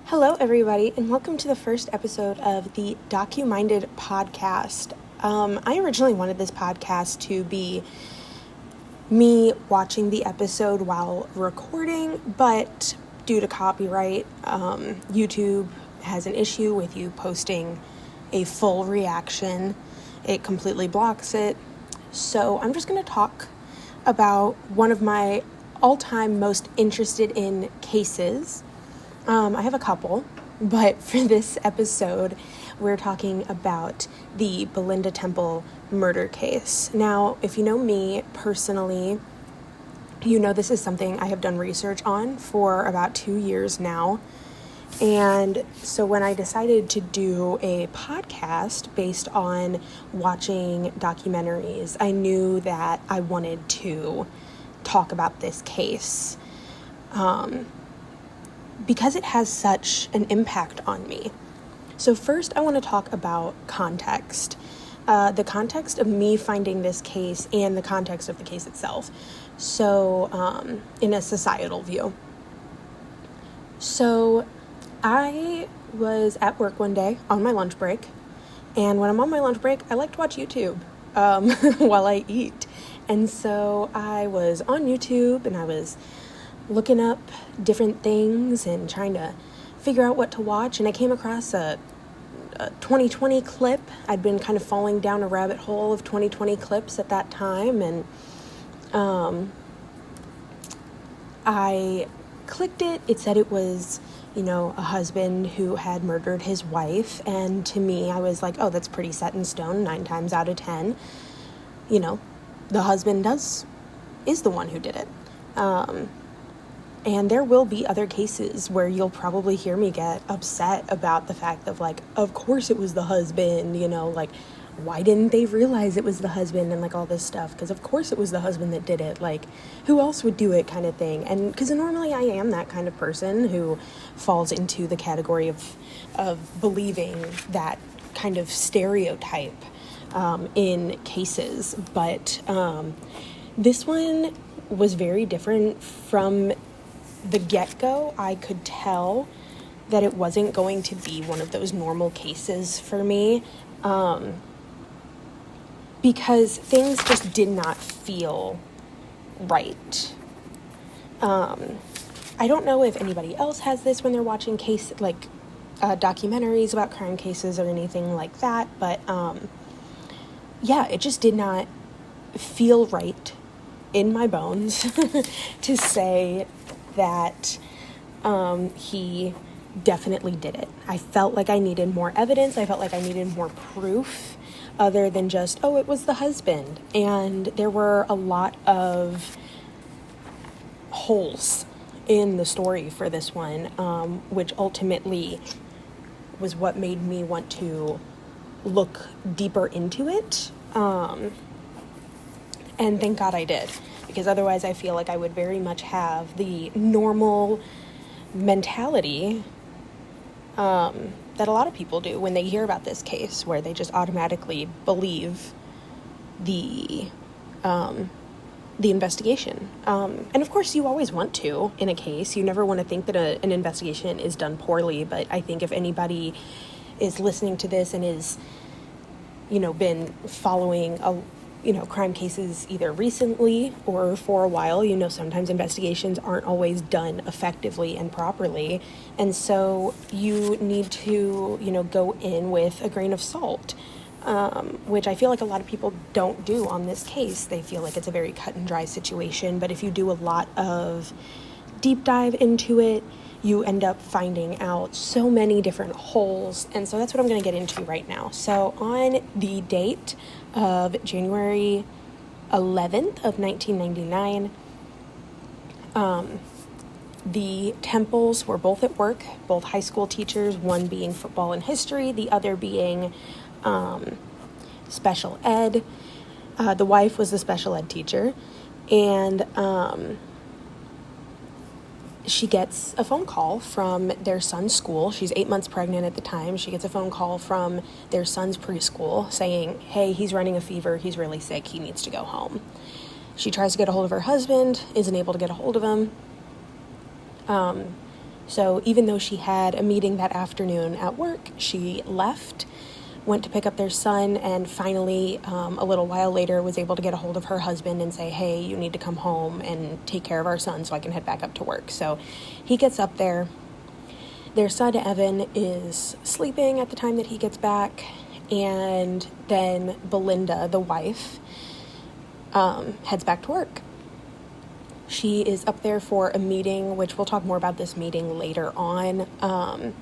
Hello, everybody, and welcome to the first episode of the DocuMinded podcast. I originally wanted this podcast to be me watching the episode while recording, but due to copyright, YouTube has an issue with you posting a full reaction. It completely blocks it. So I'm just going to talk about one of my all-time most interested in cases. I have a couple, but for this episode, we're talking about the Belinda Temple murder case. Now, if you know me personally, you know this is something I have done research on for about 2 years now. And so when I decided to do a podcast based on watching documentaries, I knew that I wanted to talk about this case. Because it has such an impact on me. So first, I want to talk about context. The context of me finding this case and the context of the case itself. So, in a societal view. So, I was at work one day on my lunch break. And when I'm on my lunch break, I like to watch YouTube while I eat. And so I was on YouTube and I was looking up different things and trying to figure out what to watch, and I came across a 2020 clip. I'd been kind of falling down a rabbit hole of 2020 clips at that time, and I clicked it. It said it was, a husband who had murdered his wife, and to me, I was like, oh, that's pretty set in stone. 9 times out of 10, the husband is the one who did it. And there will be other cases where you'll probably hear me get upset about the fact of of course it was the husband, why didn't they realize it was the husband and all this stuff? Because of course it was the husband that did it. Who else would do it kind of thing? And because normally I am that kind of person who falls into the category of believing that kind of stereotype in cases. But this one was very different from the get-go. I could tell that it wasn't going to be one of those normal cases for me, because things just did not feel right. I don't know if anybody else has this when they're watching documentaries about crime cases or anything like that, but it just did not feel right in my bones to say that he definitely did it. I felt like I needed more evidence. I felt like I needed more proof other than just, oh, it was the husband. And there were a lot of holes in the story for this one, which ultimately was what made me want to look deeper into it. And thank God I did. Because otherwise I feel like I would very much have the normal mentality that a lot of people do when they hear about this case, where they just automatically believe the investigation. And of course you always want to in a case. You never want to think that an investigation is done poorly, but I think if anybody is listening to this and is, been following crime cases either recently or for a while, sometimes investigations aren't always done effectively and properly. And so you need to, go in with a grain of salt, which I feel like a lot of people don't do on this case. They feel like it's a very cut and dry situation. But if you do a lot of deep dive into it, you end up finding out so many different holes. And so that's what I'm going to get into right now. So on the date of January 11th of 1999, the Temples were both at work, both high school teachers, one being football and history, the other being special ed. The wife was the special ed teacher, and she gets a phone call from their son's school. She's 8 months pregnant at the time. She gets a phone call from their son's preschool saying, hey, he's running a fever. He's really sick. He needs to go home. She tries to get a hold of her husband, isn't able to get a hold of him. So even though she had a meeting that afternoon at work, she left, went to pick up their son, and finally, a little while later, was able to get a hold of her husband and say, hey, you need to come home and take care of our son so I can head back up to work. So he gets up there. Their son, Evan, is sleeping at the time that he gets back, and then Belinda, the wife, heads back to work. She is up there for a meeting, which we'll talk more about this meeting later on.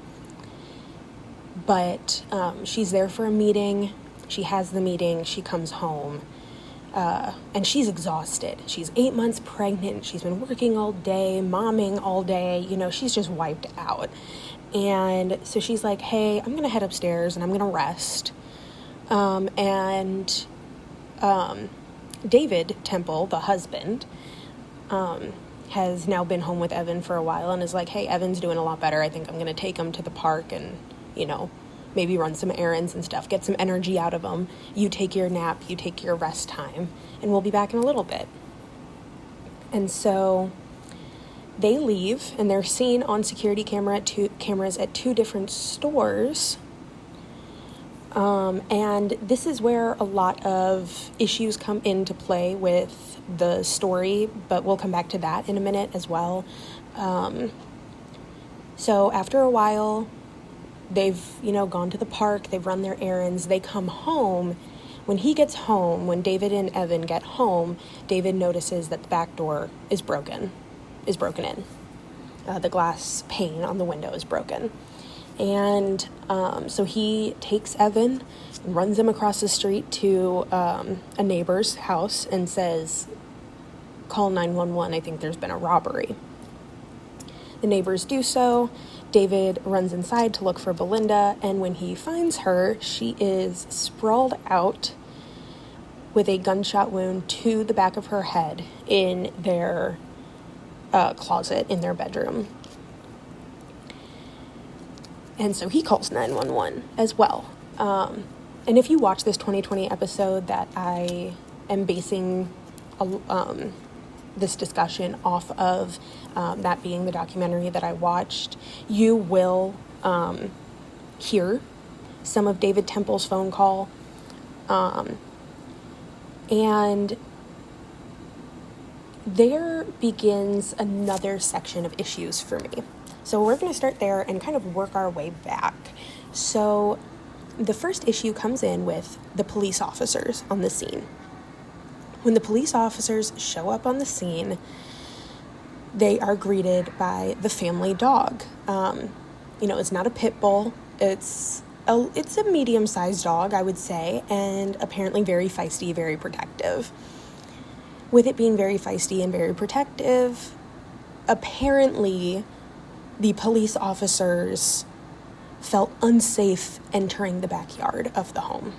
But she's there for a meeting. She has the meeting. She comes home. And she's exhausted. She's 8 months pregnant. She's been working all day, momming all day. She's just wiped out. And so she's like, hey, I'm going to head upstairs and I'm going to rest. David Temple, the husband, has now been home with Evan for a while and is like, hey, Evan's doing a lot better. I think I'm going to take him to the park and, maybe run some errands and stuff, get some energy out of him. You take your nap, you take your rest time, and we'll be back in a little bit. And so they leave, and they're seen on security cameras at two different stores. And this is where a lot of issues come into play with the story, but we'll come back to that in a minute as well. So after a while, they've, gone to the park, they've run their errands, they come home. When he gets home, when David and Evan get home, David notices that the back door is broken in. The glass pane on the window is broken. And so he takes Evan and runs him across the street to a neighbor's house and says, call 911, I think there's been a robbery. The neighbors do so. David runs inside to look for Belinda, and when he finds her, she is sprawled out with a gunshot wound to the back of her head in their closet in their bedroom. And so he calls 911 as well. And if you watch this 2020 episode that I am basing this discussion off of, that being the documentary that I watched, you will hear some of David Temple's phone call. And there begins another section of issues for me. So we're going to start there and kind of work our way back. So the first issue comes in with the police officers on the scene. When the police officers show up on the scene, they are greeted by the family dog. It's not a pit bull. It's a medium-sized dog, I would say, and apparently very feisty, very protective. With it being very feisty and very protective, apparently the police officers felt unsafe entering the backyard of the home.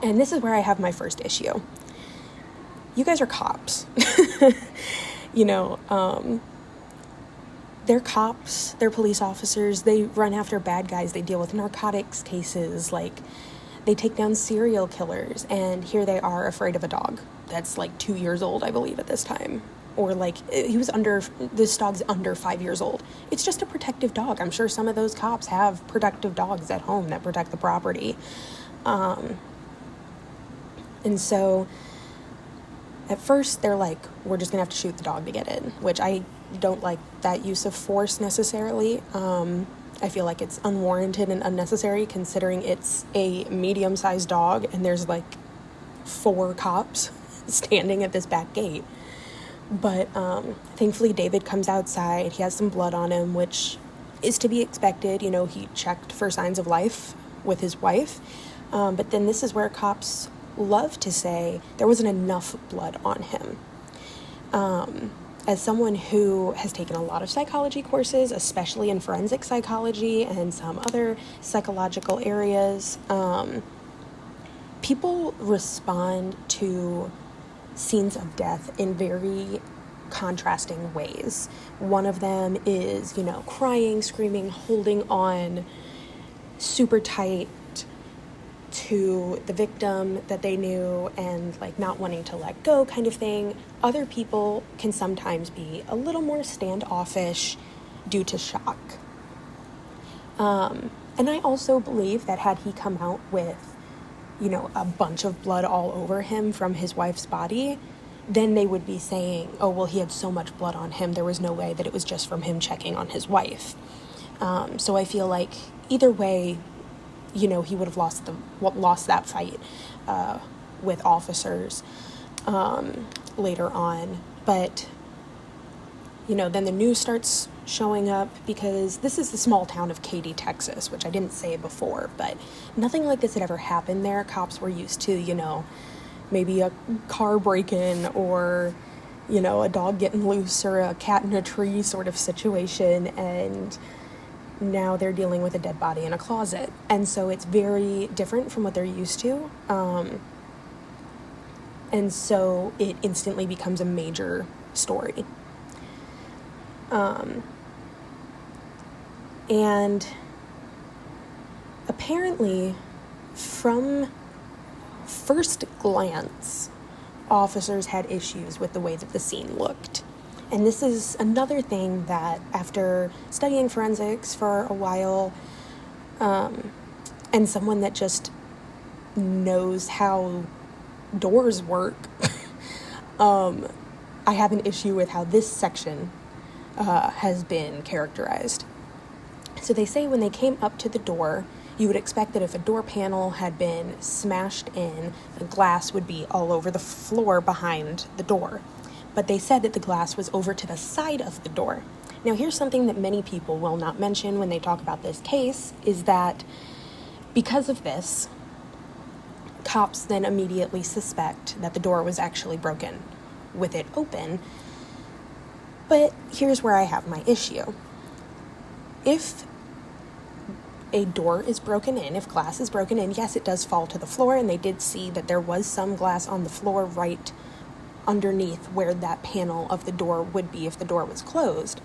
And this is where I have my first issue. You guys are cops. They're cops, they're police officers, they run after bad guys, they deal with narcotics cases, they take down serial killers, and here they are afraid of a dog that's 2 years old, I believe, at this time. Or this dog's under 5 years old. It's just a protective dog. I'm sure some of those cops have protective dogs at home that protect the property. And so at first they're like, we're just gonna have to shoot the dog to get in, which I don't like that use of force necessarily. I feel like it's unwarranted and unnecessary considering it's a medium-sized dog and there's 4 cops standing at this back gate. But thankfully David comes outside. He has some blood on him, which is to be expected. He checked for signs of life with his wife. But then this is where cops love to say there wasn't enough blood on him. As someone who has taken a lot of psychology courses, especially in forensic psychology and some other psychological areas, people respond to scenes of death in very contrasting ways. One of them is, crying, screaming, holding on super tight to the victim that they knew and not wanting to let go kind of thing. Other people can sometimes be a little more standoffish, due to shock. And I also believe that had he come out with, a bunch of blood all over him from his wife's body, then they would be saying, oh, well, he had so much blood on him, there was no way that it was just from him checking on his wife. So I feel like either way, he would have lost that fight with officers later on. But, then the news starts showing up, because this is the small town of Katy, Texas, which I didn't say before, but nothing like this had ever happened there. Cops were used to, maybe a car break-in or, a dog getting loose or a cat in a tree sort of situation, and now they're dealing with a dead body in a closet. And so it's very different from what they're used to. And so it instantly becomes a major story. And apparently, from first glance, officers had issues with the way that the scene looked. And this is another thing that, after studying forensics for a while, and someone that just knows how doors work, I have an issue with how this section has been characterized. So they say when they came up to the door, you would expect that if a door panel had been smashed in, the glass would be all over the floor behind the door. But they said that the glass was over to the side of the door. Now, here's something that many people will not mention when they talk about this case, is that because of this, cops then immediately suspect that the door was actually broken with it open. But here's where I have my issue. If a door is broken in, if glass is broken in, yes, it does fall to the floor, and they did see that there was some glass on the floor right underneath where that panel of the door would be if the door was closed.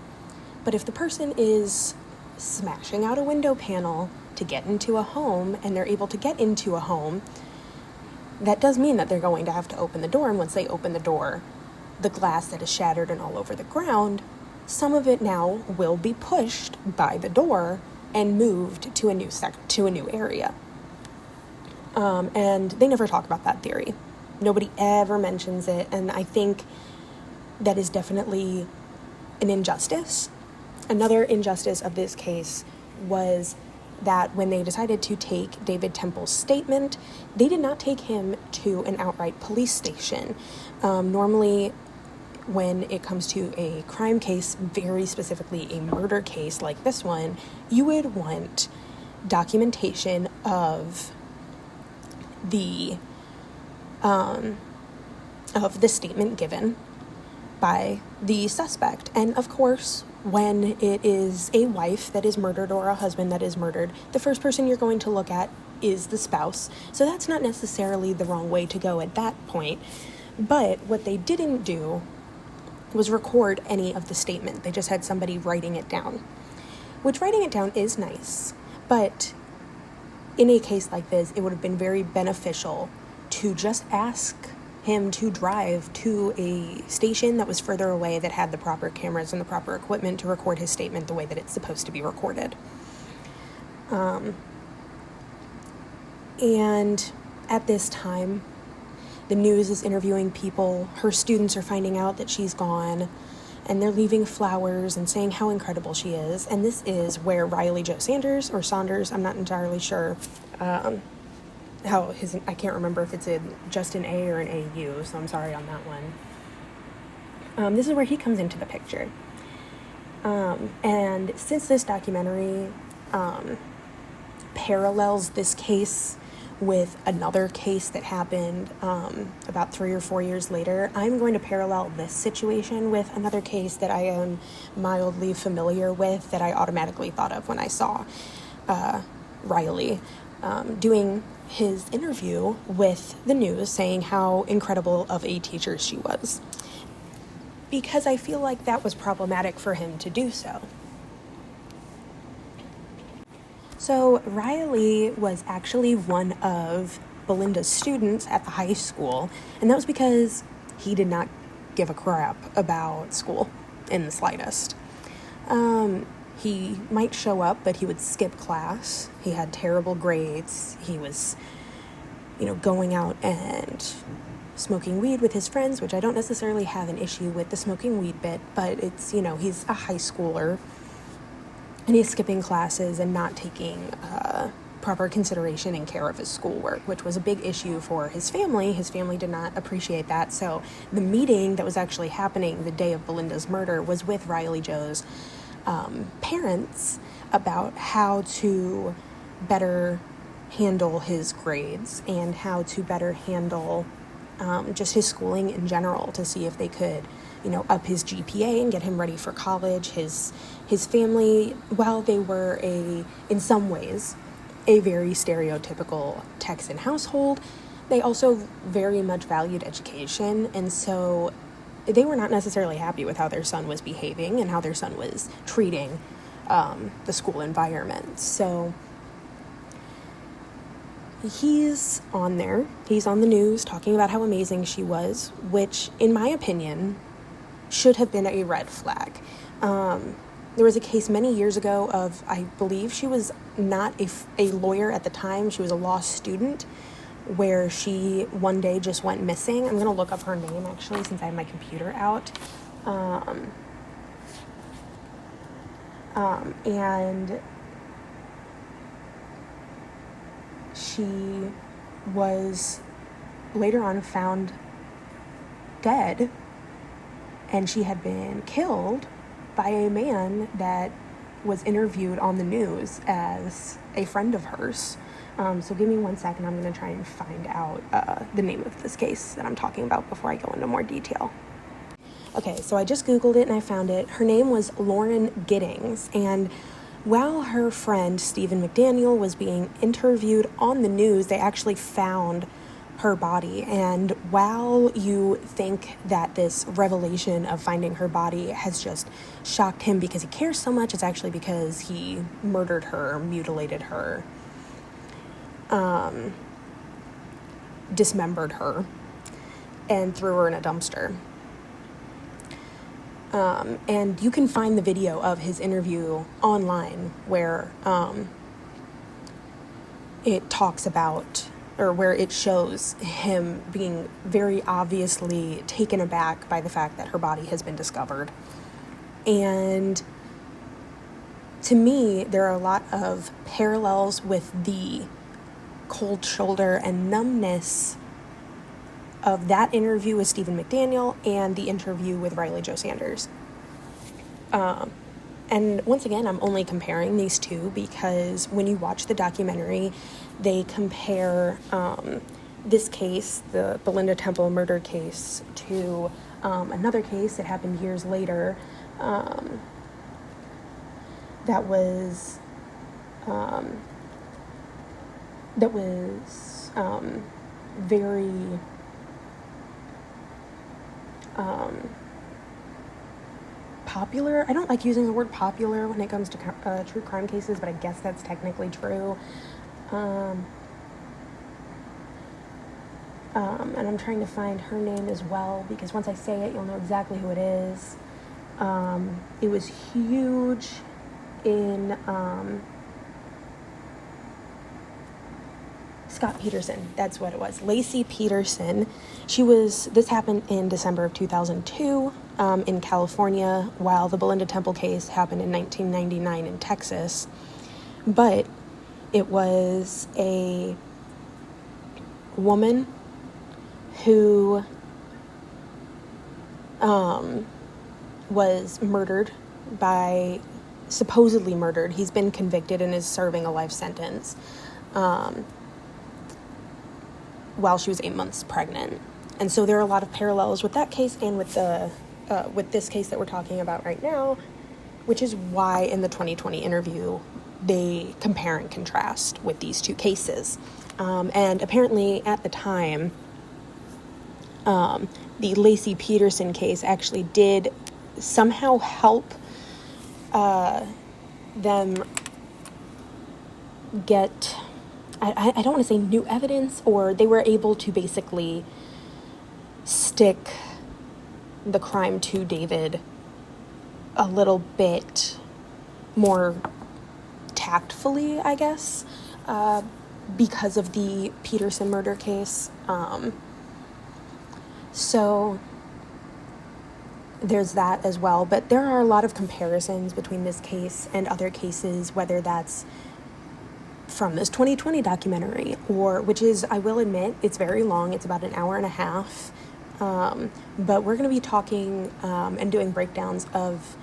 But if the person is smashing out a window panel to get into a home, and they're able to get into a home, that does mean that they're going to have to open the door, and once they open the door, the glass that is shattered and all over the ground, some of it now will be pushed by the door and moved to a new area. And they never talk about that theory. Nobody ever mentions it, and I think that is definitely an injustice. Another injustice of this case was that when they decided to take David Temple's statement, they did not take him to an outright police station. Normally, when it comes to a crime case, very specifically a murder case like this one, you would want documentation of the statement given by the suspect. And of course, when it is a wife that is murdered or a husband that is murdered, the first person you're going to look at is the spouse. So that's not necessarily the wrong way to go at that point. But what they didn't do was record any of the statement. They just had somebody writing it down, which writing it down is nice. But in a case like this, it would have been very beneficial to just ask him to drive to a station that was further away, that had the proper cameras and the proper equipment to record his statement the way that it's supposed to be recorded. And at this time, the news is interviewing people. Her students are finding out that she's gone, and they're leaving flowers and saying how incredible she is. And this is where Riley Joe Sanders, or Saunders, I'm not entirely sure, I can't remember if it's just an A or an AU, so I'm sorry on that one. This is where he comes into the picture. And since this documentary parallels this case with another case that happened about 3 or 4 years later, I'm going to parallel this situation with another case that I am mildly familiar with, that I automatically thought of when I saw Riley doing his interview with the news, saying how incredible of a teacher she was, because I feel like that was problematic for him to do so. So Riley was actually one of Belinda's students at the high school, and that was because he did not give a crap about school in the slightest. He might show up, but he would skip class. He had terrible grades. He was, going out and smoking weed with his friends, which I don't necessarily have an issue with the smoking weed bit, but it's, he's a high schooler, and he's skipping classes and not taking proper consideration and care of his schoolwork, which was a big issue for his family. His family did not appreciate that. So the meeting that was actually happening the day of Belinda's murder was with Riley Joe's parents about how to better handle his grades and how to better handle just his schooling in general, to see if they could up his GPA and get him ready for college. His family, while they were in some ways a very stereotypical Texan household, they also very much valued education, and so they were not necessarily happy with how their son was behaving and how their son was treating the school environment. So he's on there. He's on the news talking about how amazing she was, which, in my opinion, should have been a red flag. There was a case many years ago of, I believe she was not a lawyer at the time, she was a law student, where she one day just went missing. I'm going to look up her name, actually, since I have my computer out. And she was later on found dead, and she had been killed by a man that was interviewed on the news as a friend of hers. So give me 1 second. I'm going to try and find out the name of this case that I'm talking about before I go into more detail. Okay, so I just Googled it and I found it. Her name was Lauren Giddings, and while her friend Stephen McDaniel was being interviewed on the news, they actually found her body. And while you think that this revelation of finding her body has just shocked him because he cares so much, it's actually because he murdered her, mutilated her, dismembered her, and threw her in a dumpster. And you can find the video of his interview online where it talks about, or where it shows him being very obviously taken aback by the fact that her body has been discovered. And to me, there are a lot of parallels with the cold shoulder and numbness of that interview with Stephen McDaniel and the interview with Riley Joe Sanders. And once again, I'm only comparing these two because when you watch the documentary, they compare this case, the Belinda Temple murder case, to another case that happened years later that was very popular. I don't like using the word popular when it comes to true crime cases, but I guess that's technically true. And I'm trying to find her name as well, because once I say it, you'll know exactly who it is. It was huge in Scott Peterson, that's what it was. Lacey Peterson. This happened in December of 2002 in California, while the Belinda Temple case happened in 1999 in Texas. But it was a woman who was supposedly murdered. He's been convicted and is serving a life sentence. While she was 8 months pregnant. And so there are a lot of parallels with that case and with this case that we're talking about right now, which is why in the 2020 interview they compare and contrast with these two cases. And apparently at the time, the Lacey Peterson case actually did somehow help them get, I don't want to say new evidence, or they were able to basically stick the crime to David a little bit more tactfully, I guess, because of the Peterson murder case. So there's that as well. But there are a lot of comparisons between this case and other cases, whether that's from this 2020 documentary, or, which is, I will admit, it's very long. It's about an hour and a half. But we're going to be talking and doing breakdowns of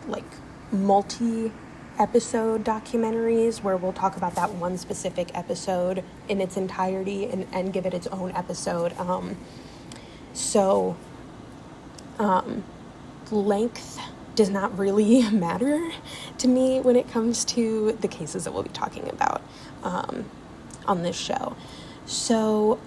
like multi-episode documentaries where we'll talk about that one specific episode in its entirety and give it its own episode. Length does not really matter to me when it comes to the cases that we'll be talking about on this show. So,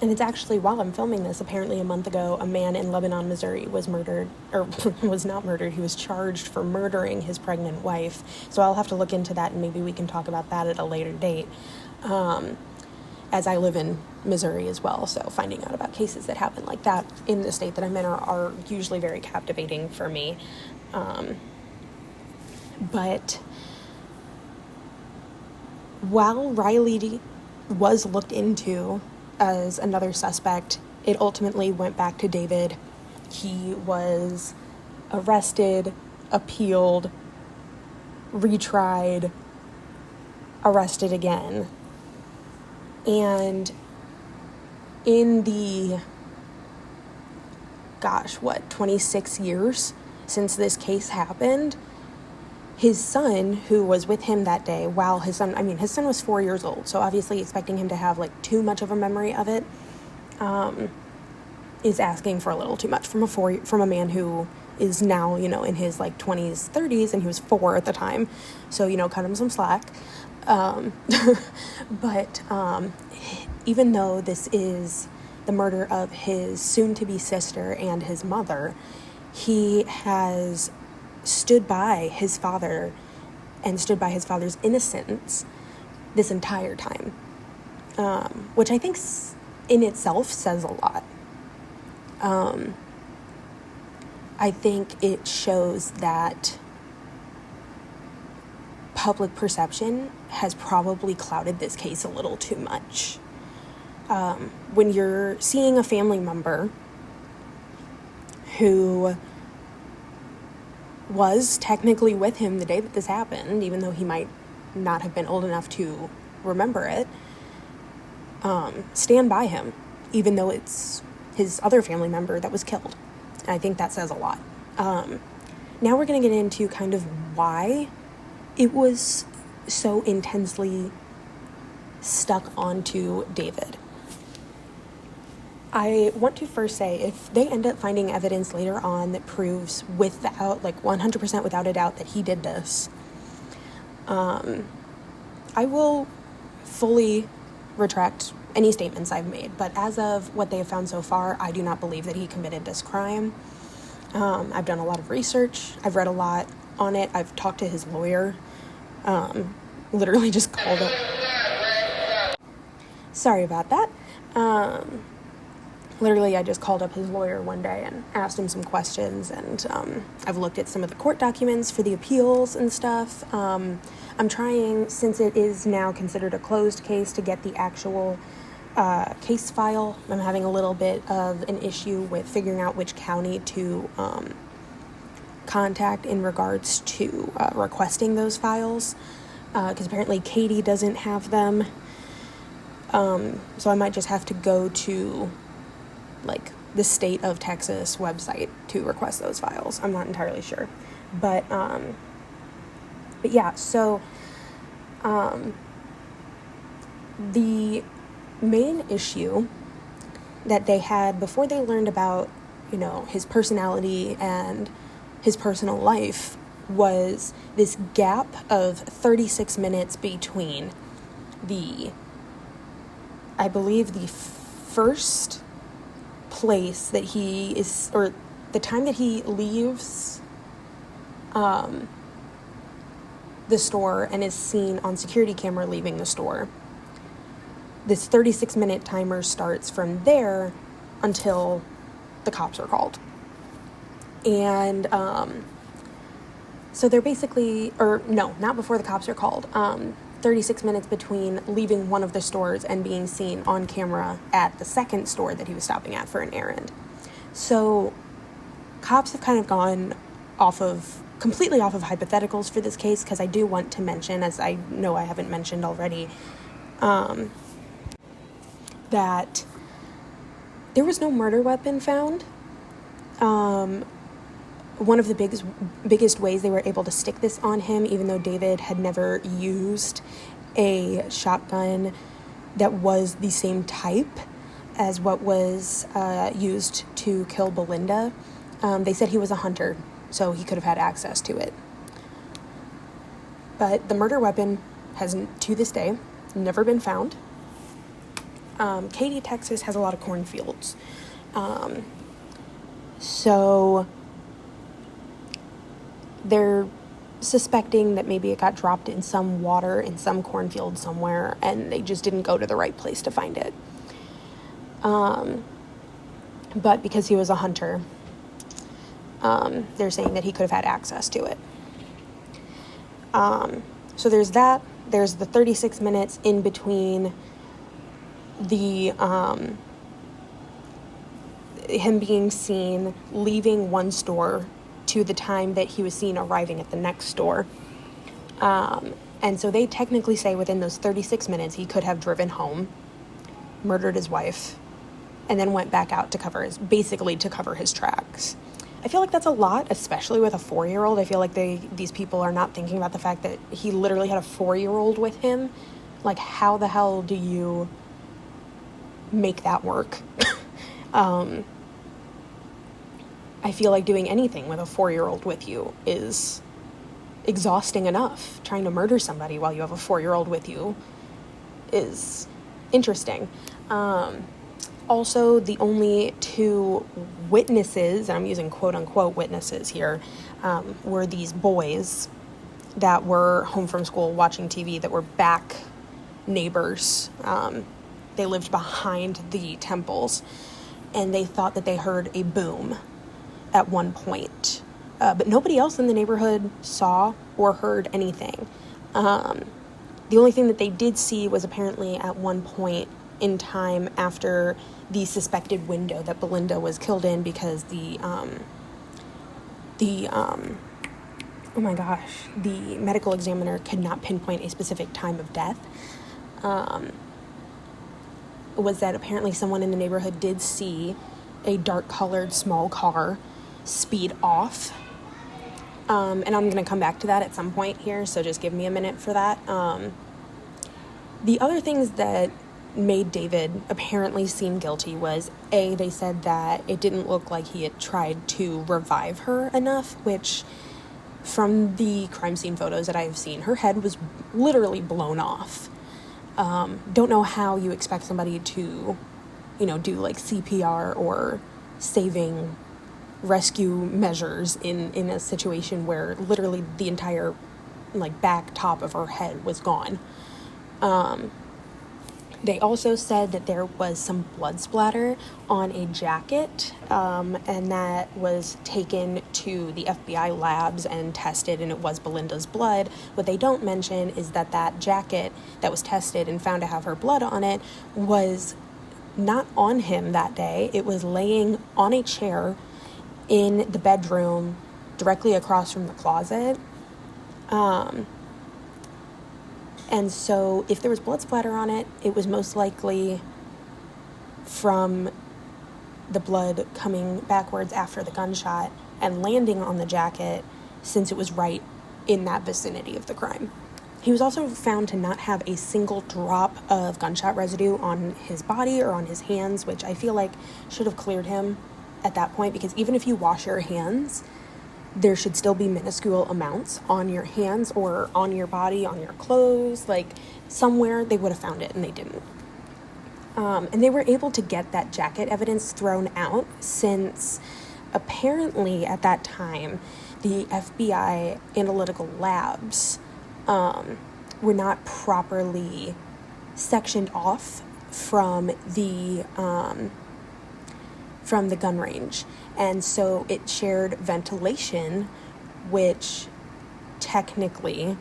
and it's actually, while I'm filming this, apparently a month ago, a man in Lebanon, Missouri was murdered, or was not murdered, he was charged for murdering his pregnant wife. So I'll have to look into that, and maybe we can talk about that at a later date. As I live in Missouri as well, so finding out about cases that happen like that in the state that I'm in are usually very captivating for me. But while Riley was looked into as another suspect, it ultimately went back to David. He was arrested, appealed, retried, arrested again. And in the, 26 years since this case happened, his son, who was with him that day, his son was 4 years old, so obviously expecting him to have, too much of a memory of it, is asking for a little too much from a man who is now, in his, 20s, 30s, and he was 4 at the time, so, cut him some slack. But even though this is the murder of his soon-to-be sister and his mother, he has stood by his father and stood by his father's innocence this entire time, which I think in itself says a lot. I think it shows that public perception has probably clouded this case a little too much. When you're seeing a family member who was technically with him the day that this happened, even though he might not have been old enough to remember it, stand by him, even though it's his other family member that was killed. And I think that says a lot. Now we're going to get into kind of why it was so intensely stuck onto David. I want to first say, if they end up finding evidence later on that proves 100% without a doubt that he did this, I will fully retract any statements I've made. But as of what they have found so far, I do not believe that he committed this crime. I've done a lot of research. I've read a lot on it. I've talked to his lawyer. Literally just called up. Sorry about that. Literally, I just called up his lawyer one day and asked him some questions, and I've looked at some of the court documents for the appeals and stuff. I'm trying, since it is now considered a closed case, to get the actual case file. I'm having a little bit of an issue with figuring out which county to contact in regards to requesting those files, because apparently Katie doesn't have them. So I might just have to go to the state of Texas website to request those files. I'm not entirely sure, but yeah. So the main issue that they had before they learned about his personality and his personal life was this gap of 36 minutes between I believe the first place that he is, or the time that he leaves the store and is seen on security camera leaving the store. This 36-minute timer starts from there until the cops are called. And so they're basically, or no, not before the cops are called, 36 minutes between leaving one of the stores and being seen on camera at the second store that he was stopping at for an errand. So cops have kind of gone completely off of hypotheticals for this case, because I do want to mention, as I know I haven't mentioned already, that there was no murder weapon found. One of the biggest ways they were able to stick this on him, even though David had never used a shotgun that was the same type as what was used to kill Belinda, they said he was a hunter, so he could have had access to it. But the murder weapon has, to this day, never been found. Katy, Texas has a lot of cornfields. So they're suspecting that maybe it got dropped in some water in some cornfield somewhere, and they just didn't go to the right place to find it. But because he was a hunter, they're saying that he could have had access to it. So there's that. There's the 36 minutes in between the him being seen leaving one store to the time that he was seen arriving at the next store. And so they technically say within those 36 minutes he could have driven home, murdered his wife, and then went back out to cover his tracks. I feel like that's a lot, especially with a 4-year-old. I feel like these people are not thinking about the fact that he literally had a 4-year-old with him. Like, how the hell do you make that work? I feel like doing anything with a 4-year-old with you is exhausting enough. Trying to murder somebody while you have a 4-year-old with you is interesting. Also, the only two witnesses, and I'm using quote-unquote witnesses here, were these boys that were home from school watching TV that were back neighbors. They lived behind the temples, and they thought that they heard a boom at one point. But nobody else in the neighborhood saw or heard anything. The only thing that they did see was apparently at one point in time after the suspected window that Belinda was killed in, because the medical examiner could not pinpoint a specific time of death, was that apparently someone in the neighborhood did see a dark-colored small car speed off. And I'm going to come back to that at some point here, so just give me a minute for that. The other things that made David apparently seem guilty was, they said that it didn't look like he had tried to revive her enough, which from the crime scene photos that I've seen, her head was literally blown off. Don't know how you expect somebody to, do like CPR or saving rescue measures in a situation where literally the entire back top of her head was gone. They also said that there was some blood splatter on a jacket, and that was taken to the FBI labs and tested, and it was Belinda's blood. What they don't mention is that jacket that was tested and found to have her blood on it was not on him that day. It was laying on a chair in the bedroom directly across from the closet. And so if there was blood splatter on it, it was most likely from the blood coming backwards after the gunshot and landing on the jacket, since it was right in that vicinity of the crime. He was also found to not have a single drop of gunshot residue on his body or on his hands, which I feel like should have cleared him at that point, because even if you wash your hands, there should still be minuscule amounts on your hands or on your body, on your clothes, somewhere they would have found it, and they didn't. And they were able to get that jacket evidence thrown out, since apparently at that time, the FBI analytical labs were not properly sectioned off from the from the gun range. And so it shared ventilation, which technically,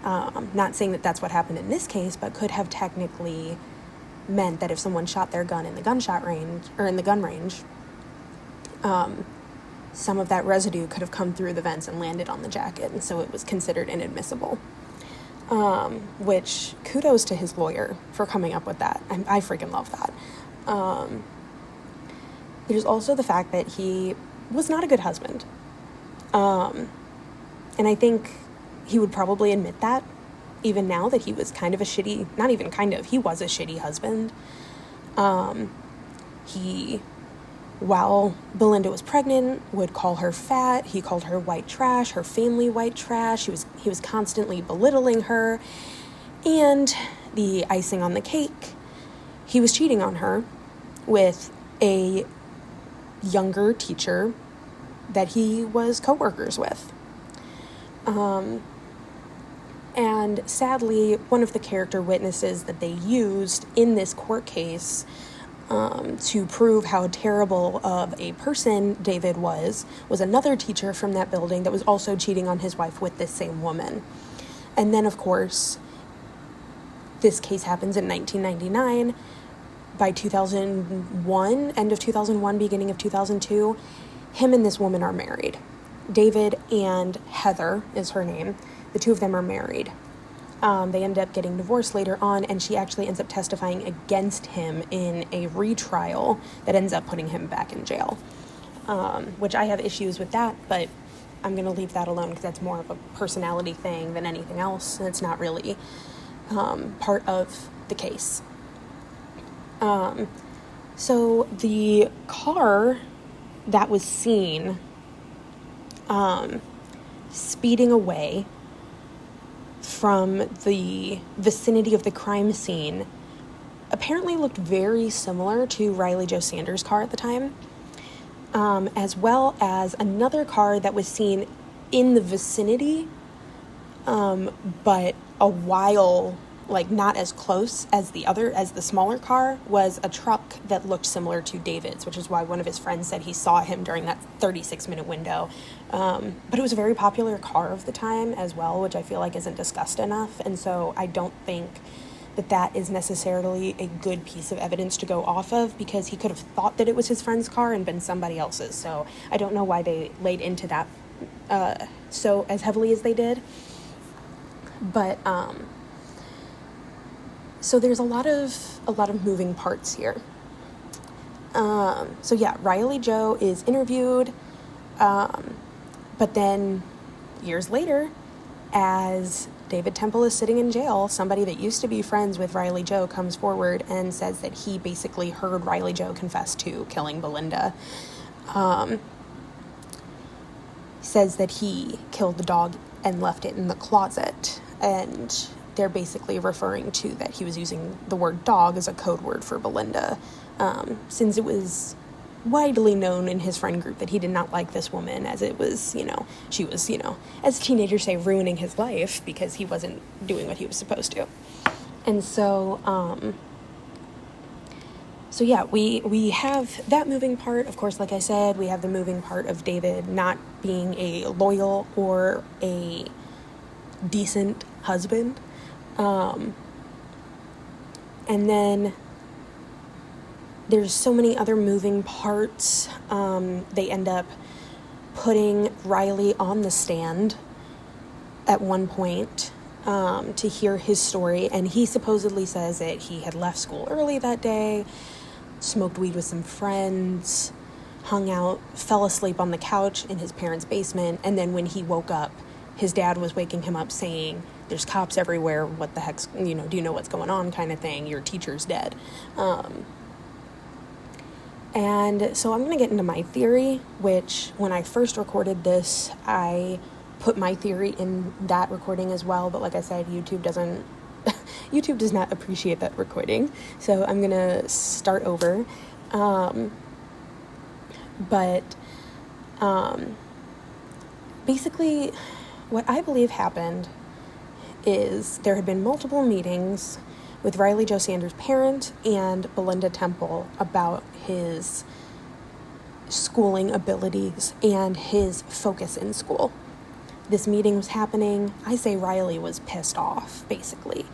not saying that that's what happened in this case, but could have technically meant that if someone shot their gun in the gunshot range, or in the gun range, some of that residue could have come through the vents and landed on the jacket, and so it was considered inadmissible. Which, kudos to his lawyer for coming up with that. I freaking love that. There's also the fact that he was not a good husband. And I think he would probably admit that, even now, that he was kind of a shitty, not even kind of, he was a shitty husband. He, while Belinda was pregnant, would call her fat. He called her white trash, her family white trash. He was constantly belittling her. And the icing on the cake, he was cheating on her with a younger teacher that he was co-workers with. And sadly, one of the character witnesses that they used in this court case to prove how terrible of a person David was another teacher from that building that was also cheating on his wife with this same woman. And then, of course, this case happens in 1999. By 2001, end of 2001, beginning of 2002, him and this woman are married. David and Heather is her name. The two of them are married. They end up getting divorced later on, and she actually ends up testifying against him in a retrial that ends up putting him back in jail, which I have issues with that, but I'm going to leave that alone because that's more of a personality thing than anything else, and it's not really part of the case. So the car that was seen speeding away from the vicinity of the crime scene apparently looked very similar to Riley Joe Sanders' car at the time, as well as another car that was seen in the vicinity, but a while, like, not as close as the smaller car, was a truck that looked similar to David's, which is why one of his friends said he saw him during that 36-minute window. But it was a very popular car of the time as well, which I feel like isn't discussed enough. And so I don't think that is necessarily a good piece of evidence to go off of, because he could have thought that it was his friend's car and been somebody else's. So I don't know why they laid into that so as heavily as they did. But so there's a lot of moving parts here. So yeah, Riley Joe is interviewed, but then years later, as David Temple is sitting in jail, somebody that used to be friends with Riley Joe comes forward and says that he basically heard Riley Joe confess to killing Belinda. Says that he killed the dog and left it in the closet, and they're basically referring to that he was using the word dog as a code word for Belinda, since it was widely known in his friend group that he did not like this woman, as it was, she was, as teenagers say, ruining his life because he wasn't doing what he was supposed to. And so, so yeah, we have that moving part. Of course, like I said, we have the moving part of David not being a loyal or a decent husband. And then there's so many other moving parts. They end up putting Riley on the stand at one point to hear his story, and he supposedly says that he had left school early that day, smoked weed with some friends, hung out, fell asleep on the couch in his parents' basement, and then when he woke up, his dad was waking him up saying, "There's cops everywhere, what the heck's, do you know what's going on," kind of thing, "your teacher's dead." And so I'm going to get into my theory, which when I first recorded this, I put my theory in that recording as well, but like I said, YouTube does not appreciate that recording, so I'm going to start over. Basically, what I believe happened is there had been multiple meetings with Riley Joe Sanders' parent and Belinda Temple about his schooling abilities and his focus in school. This meeting was happening. I say Riley was pissed off, basically.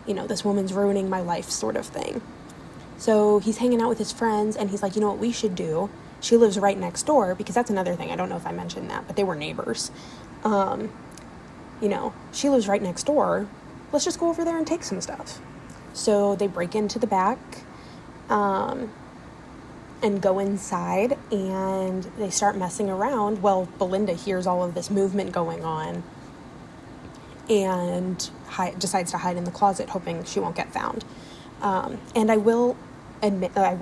This woman's ruining my life sort of thing. So he's hanging out with his friends, and he's like, you know what we should do? She lives right next door, because that's another thing. I don't know if I mentioned that, but they were neighbors. She lives right next door. Let's just go over there and take some stuff. So they break into the back and go inside, and they start messing around. Well, Belinda hears all of this movement going on and decides to hide in the closet, hoping she won't get found. And I will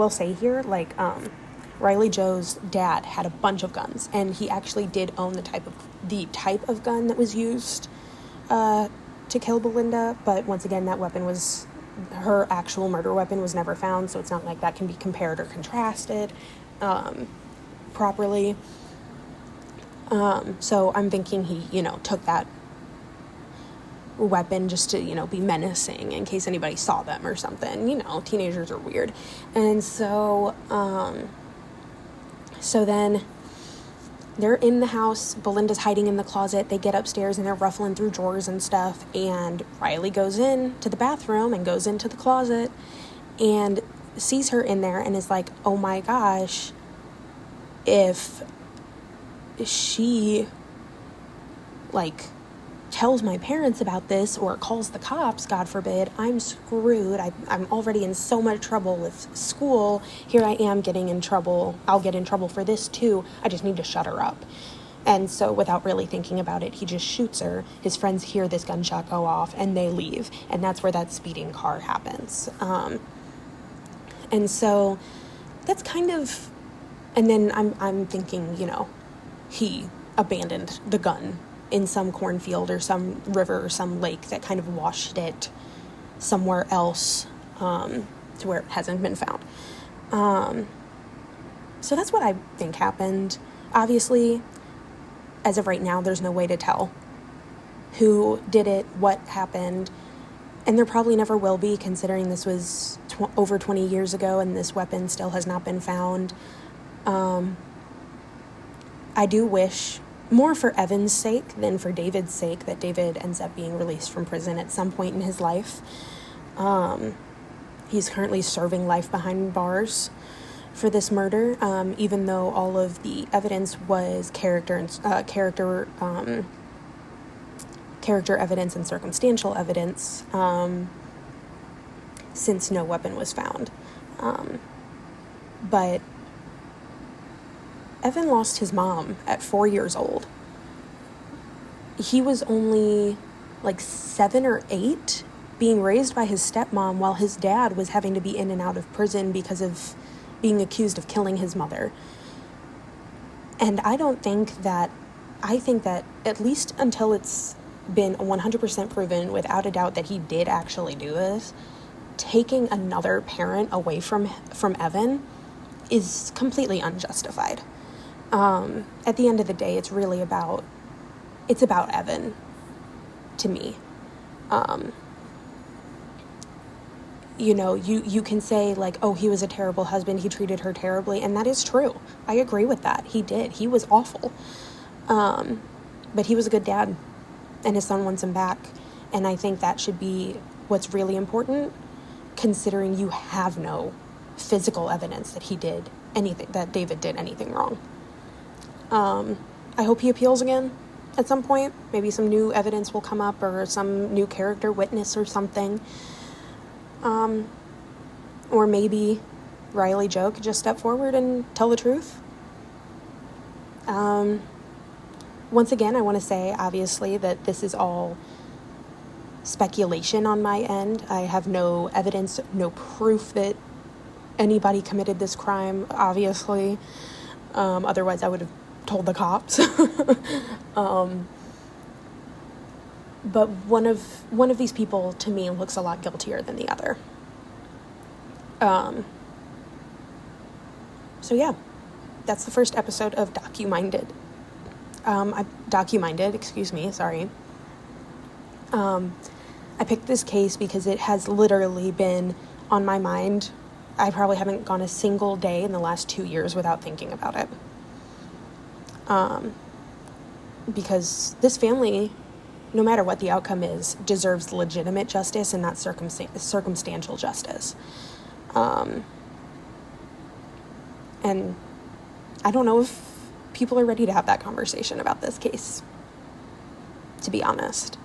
say here, Riley Joe's dad had a bunch of guns, and he actually did own the type of gun that was used to kill Belinda. But once again, that weapon was her actual murder weapon, was never found, so it's not like that can be compared or contrasted properly. So I'm thinking he, took that weapon just to, be menacing in case anybody saw them or something. Teenagers are weird. And so then they're in the house. Belinda's hiding in the closet. They get upstairs and they're ruffling through drawers and stuff. And Riley goes in to the bathroom and goes into the closet and sees her in there and is like, oh my gosh, if she, tells my parents about this or calls the cops, God forbid, I'm screwed. I'm already in so much trouble with school. Here I am getting in trouble. I'll get in trouble for this too. I just need to shut her up. And so without really thinking about it, he just shoots her. His friends hear this gunshot go off and they leave. And that's where that speeding car happens. And so that's kind of, and then I'm thinking, he abandoned the gun in some cornfield or some river or some lake that kind of washed it somewhere else to where it hasn't been found. So that's what I think happened. Obviously, as of right now, there's no way to tell who did it, what happened, and there probably never will be, considering this was over 20 years ago and this weapon still has not been found. I do wish, more for Evan's sake than for David's sake, that David ends up being released from prison at some point in his life. He's currently serving life behind bars for this murder, even though all of the evidence was character evidence and circumstantial evidence, since no weapon was found. But Evan lost his mom at 4 years old. He was only 7 or 8, being raised by his stepmom while his dad was having to be in and out of prison because of being accused of killing his mother. And I think that at least until it's been 100% proven without a doubt that he did actually do this, taking another parent away from Evan is completely unjustified. At the end of the day, it's really about Evan to me. You can say oh, he was a terrible husband, he treated her terribly, and that is true. I agree with that. He did. He was awful. But he was a good dad, and his son wants him back. And I think that should be what's really important, considering you have no physical evidence that that David did anything wrong. I hope he appeals again at some point. Maybe some new evidence will come up, or some new character witness or something. Or maybe Riley Joe could just step forward and tell the truth. Once again, I want to say, obviously, that this is all speculation on my end. I have no evidence, no proof that anybody committed this crime, obviously. Otherwise, I would have told the cops. But one of these people, to me, looks a lot guiltier than the other. So yeah, that's the first episode of DocuMinded. Sorry. I picked this case because it has literally been on my mind I probably haven't gone a single day in the last 2 years without thinking about it. Because this family, no matter what the outcome is, deserves legitimate justice and not circumstantial justice. And I don't know if people are ready to have that conversation about this case, to be honest.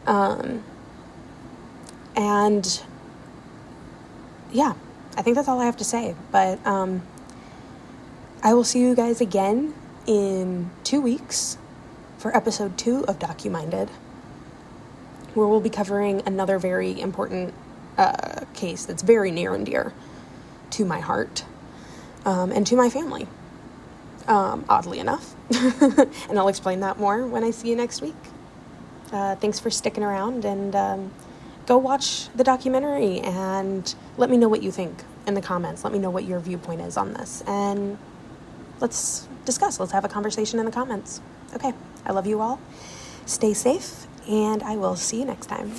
And yeah, I think that's all I have to say. But I will see you guys again in 2 weeks for episode 2 of DocuMinded, where we'll be covering another very important case that's very near and dear to my heart and to my family, oddly enough. And I'll explain that more when I see you next week. Thanks for sticking around, and go watch the documentary and let me know what you think in the comments. Let me know what your viewpoint is on this, and let's discuss. Let's have a conversation in the comments. Okay, I love you all. Stay safe, and I will see you next time.